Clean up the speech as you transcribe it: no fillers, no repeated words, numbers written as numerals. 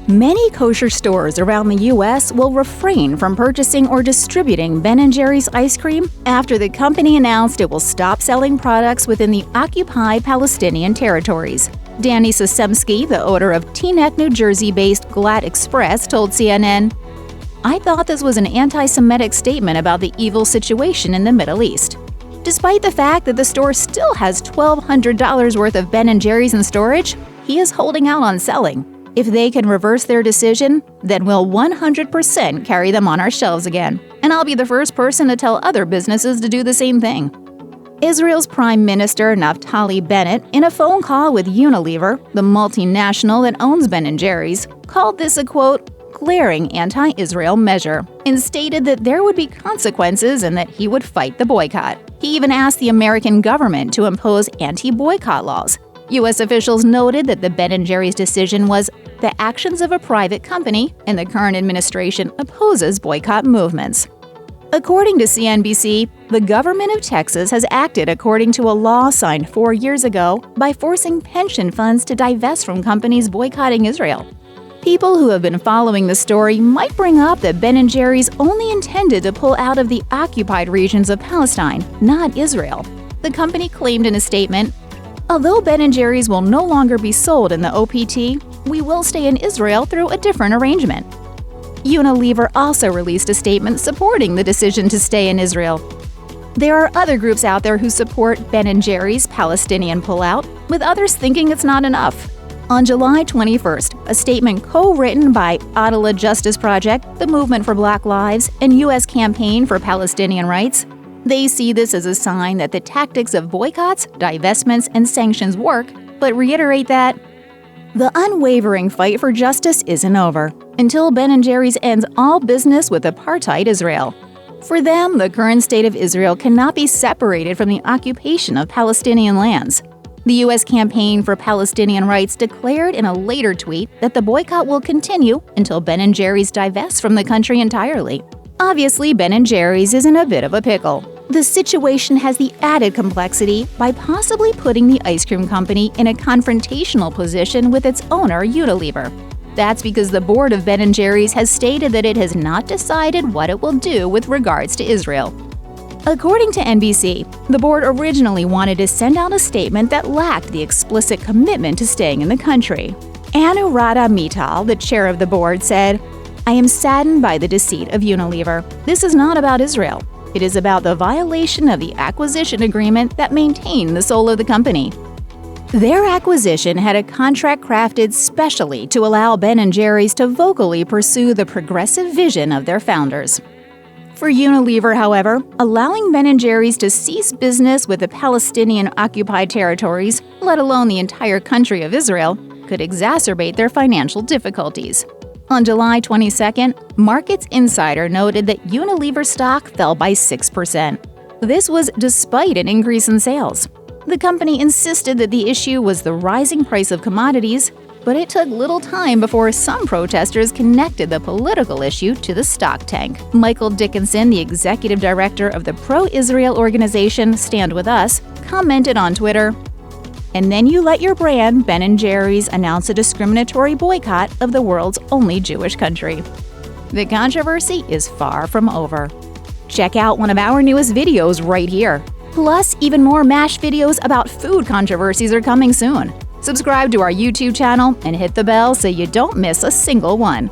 Many kosher stores around the U.S. will refrain from purchasing or distributing Ben & Jerry's ice cream after the company announced it will stop selling products within the occupied Palestinian territories. Danny Sosemsky, the owner of Teaneck, New Jersey-based Glatt Express, told CNN, "I thought this was an anti-Semitic statement about the evil situation in the Middle East." Despite the fact that the store still has $1,200 worth of Ben & Jerry's in storage, he is holding out on selling. If they can reverse their decision, then we'll 100% carry them on our shelves again. And I'll be the first person to tell other businesses to do the same thing. Israel's Prime Minister Naftali Bennett, in a phone call with Unilever, the multinational that owns Ben & Jerry's, called this a, quote, glaring anti-Israel measure, and stated that there would be consequences and that he would fight the boycott. He even asked the American government to impose anti-boycott laws. U.S. officials noted that the Ben & Jerry's decision was the actions of a private company, and the current administration opposes boycott movements. According to CNBC, the government of Texas has acted according to a law signed 4 years ago by forcing pension funds to divest from companies boycotting Israel. People who have been following the story might bring up that Ben & Jerry's only intended to pull out of the occupied regions of Palestine, not Israel. The company claimed in a statement, "Although Ben & Jerry's will no longer be sold in the OPT, we will stay in Israel through a different arrangement." Unilever also released a statement supporting the decision to stay in Israel. There are other groups out there who support Ben & Jerry's Palestinian pullout, with others thinking it's not enough. On July 21st, a statement co-written by Adala Justice Project, the Movement for Black Lives, and U.S. Campaign for Palestinian Rights, they see this as a sign that the tactics of boycotts, divestments, and sanctions work, but reiterate that the unwavering fight for justice isn't over until Ben & Jerry's ends all business with apartheid Israel. For them, the current state of Israel cannot be separated from the occupation of Palestinian lands. The U.S. Campaign for Palestinian Rights declared in a later tweet that the boycott will continue until Ben & Jerry's divests from the country entirely. Obviously, Ben & Jerry's is in a bit of a pickle. The situation has the added complexity by possibly putting the ice cream company in a confrontational position with its owner, Unilever. That's because the board of Ben & Jerry's has stated that it has not decided what it will do with regards to Israel. According to NBC, the board originally wanted to send out a statement that lacked the explicit commitment to staying in the country. Anuradha Mittal, the chair of the board, said, "I am saddened by the deceit of Unilever. This is not about Israel. It is about the violation of the acquisition agreement that maintained the soul of the company." Their acquisition had a contract crafted specially to allow Ben & Jerry's to vocally pursue the progressive vision of their founders. For Unilever, however, allowing Ben & Jerry's to cease business with the Palestinian-occupied territories, let alone the entire country of Israel, could exacerbate their financial difficulties. On July 22nd, Markets Insider noted that Unilever stock fell by 6%. This was despite an increase in sales. The company insisted that the issue was the rising price of commodities, but it took little time before some protesters connected the political issue to the stock tank. Michael Dickinson, the executive director of the pro-Israel organization Stand With Us, commented on Twitter, "And then you let your brand, Ben & Jerry's, announce a discriminatory boycott of the world's only Jewish country." The controversy is far from over. Check out one of our newest videos right here. Plus, even more MASH videos about food controversies are coming soon. Subscribe to our YouTube channel and hit the bell so you don't miss a single one.